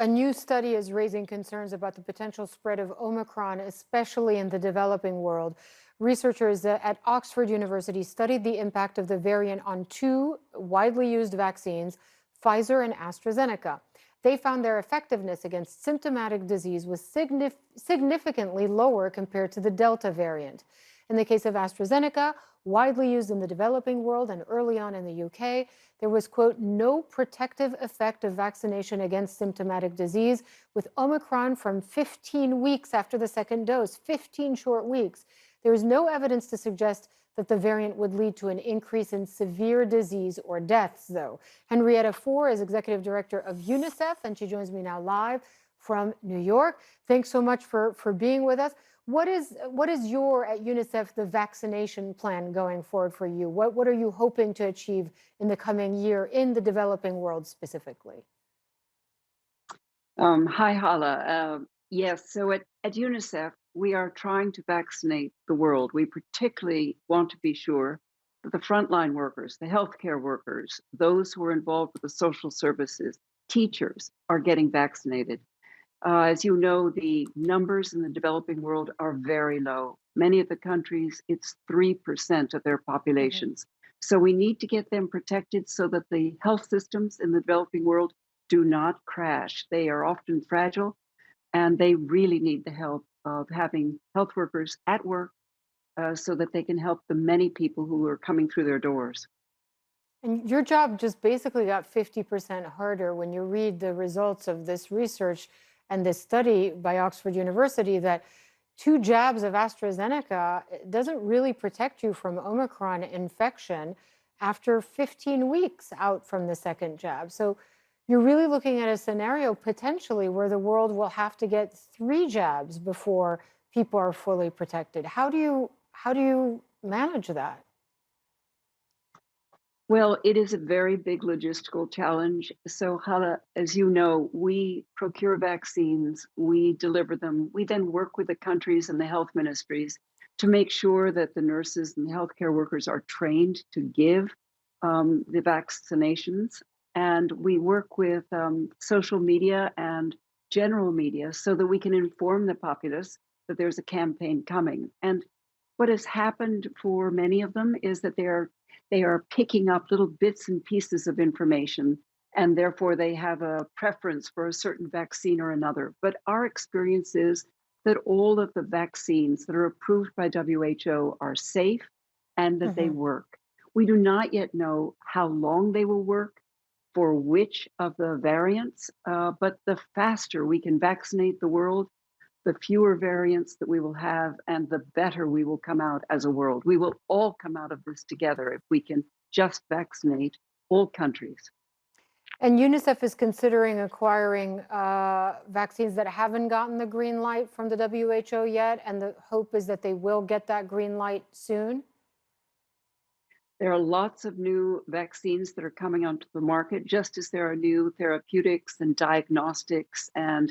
A new study is raising concerns about the potential spread of Omicron, especially in the developing world. Researchers at Oxford University studied the impact of the variant on two widely used vaccines, Pfizer and AstraZeneca. They found their effectiveness against symptomatic disease was significantly lower compared to the Delta variant. In the case of AstraZeneca, widely used in the developing world and early on in the UK, there was, quote, no protective effect of vaccination against symptomatic disease with Omicron from 15 weeks after the second dose, 15 short weeks. There is no evidence to suggest that the variant would lead to an increase in severe disease or deaths, though. Henrietta Fore is executive director of UNICEF, and she joins me now live from New York. Thanks so much for being with us. What is your, at UNICEF, the vaccination plan going forward for you? What are you hoping to achieve in the coming year in the developing world specifically? Hi, Hala. Yes, so at UNICEF, we are trying to vaccinate the world. We particularly want to be sure that the frontline workers, the healthcare workers, those who are involved with the social services, teachers are getting vaccinated. As you know, the numbers in the developing world are very low. Many of the countries, it's 3% of their Mhm. populations. So we need to get them protected so that the health systems in the developing world do not crash. They are often fragile and they really need the help of having health workers at work so that they can help the many people who are coming through their doors. And your job just basically got 50% harder when you read the results of this research and this study by Oxford University that two jabs of AstraZeneca doesn't really protect you from Omicron infection after 15 weeks out from the second jab. So you're really looking at a scenario potentially where the world will have to get three jabs before people are fully protected. How do you manage that? Well, it is a very big logistical challenge. So, Hala, as you know, we procure vaccines, we deliver them, we then work with the countries and the health ministries to make sure that the nurses and the healthcare workers are trained to give the vaccinations. And we work with social media and general media so that we can inform the populace that there's a campaign coming. And what has happened for many of them is that they are picking up little bits and pieces of information, and therefore they have a preference for a certain vaccine or another. But our experience is that all of the vaccines that are approved by WHO are safe and that they Mhm. work. We do not yet know how long they will work for which of the variants, but the faster we can vaccinate the world, the fewer variants that we will have and the better we will come out as a world. We will all come out of this together if we can just vaccinate all countries. And UNICEF is considering acquiring vaccines that haven't gotten the green light from the WHO yet, and the hope is that they will get that green light soon. There are lots of new vaccines that are coming onto the market, just as there are new therapeutics and diagnostics and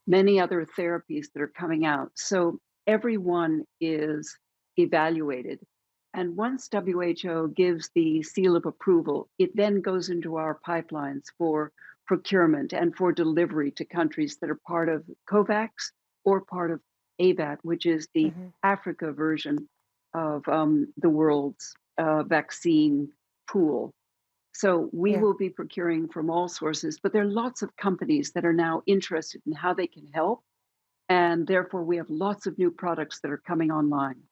many other therapies that are coming out. So everyone is evaluated. And once WHO gives the seal of approval, it then goes into our pipelines for procurement and for delivery to countries that are part of COVAX or part of AVAT, which is the Mhm. Africa version of the world's vaccine pool. So we Yeah. will be procuring from all sources, but there are lots of companies that are now interested in how they can help. And therefore, we have lots of new products that are coming online.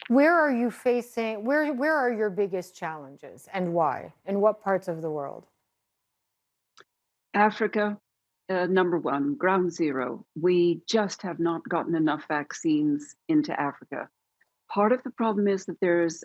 Where are your biggest challenges and why? In what parts of the world? Africa, number one, ground zero. We just have not gotten enough vaccines into Africa. Part of the problem is that there's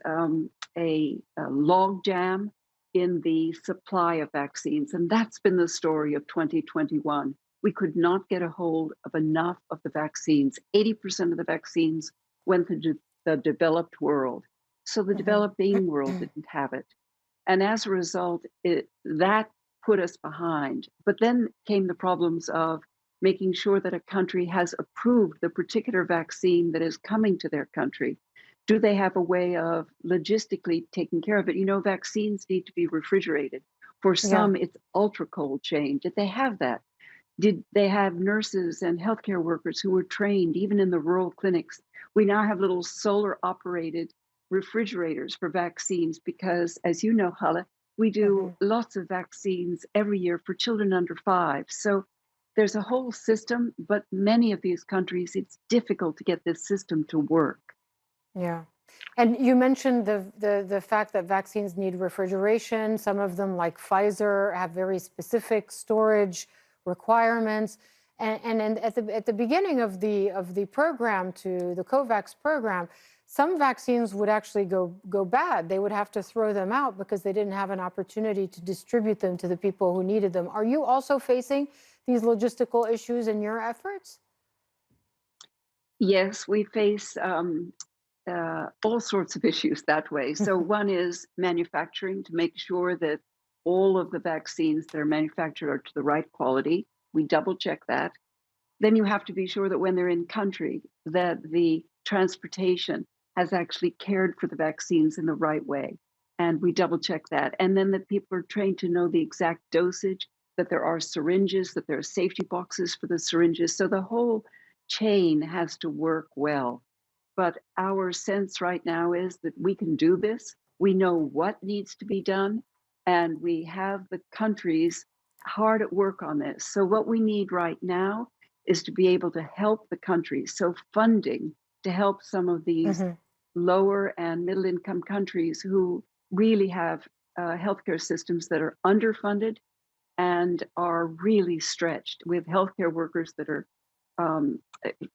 a log jam in the supply of vaccines, and that's been the story of 2021. We could not get a hold of enough of the vaccines. 80% of the vaccines went to the developed world. So the Mhm. developing world didn't have it. And as a result, that put us behind. But then came the problems of making sure that a country has approved the particular vaccine that is coming to their country. Do they have a way of logistically taking care of it? You know, vaccines need to be refrigerated. For Yeah. some, it's ultra cold chain. Did they have that? Did they have nurses and healthcare workers who were trained even in the rural clinics? We now have little solar operated refrigerators for vaccines because, as you know, Hala, we do Mhm. lots of vaccines every year for children under 5. So there's a whole system, but many of these countries, it's difficult to get this system to work. Yeah. And you mentioned the fact that vaccines need refrigeration. Some of them, like Pfizer, have very specific storage requirements. And at the beginning of the program, to the COVAX program, some vaccines would actually go bad. They would have to throw them out because they didn't have an opportunity to distribute them to the people who needed them. Are you also facing these logistical issues in your efforts? Yes, we face all sorts of issues that way. So, one is manufacturing to make sure that all of the vaccines that are manufactured are to the right quality. We double check that. Then you have to be sure that when they're in country, that the transportation has actually cared for the vaccines in the right way. And we double check that. And then that people are trained to know the exact dosage, that there are syringes, that there are safety boxes for the syringes. So the whole chain has to work well. But our sense right now is that we can do this. We know what needs to be done, and we have the countries hard at work on this. So, what we need right now is to be able to help the countries. So, funding to help some of these Mhm. lower and middle income countries who really have healthcare systems that are underfunded and are really stretched with healthcare workers that are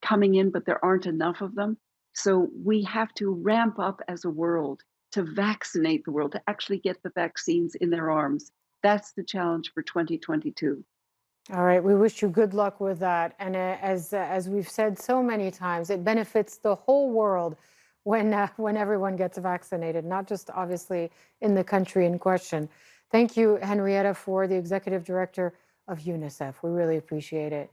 coming in, but there aren't enough of them. So we have to ramp up as a world to vaccinate the world, to actually get the vaccines in their arms. That's the challenge for 2022. All right, we wish you good luck with that. And as we've said so many times, it benefits the whole world when everyone gets vaccinated, not just obviously in the country in question. Thank you, Henrietta, for the executive director of UNICEF. We really appreciate it.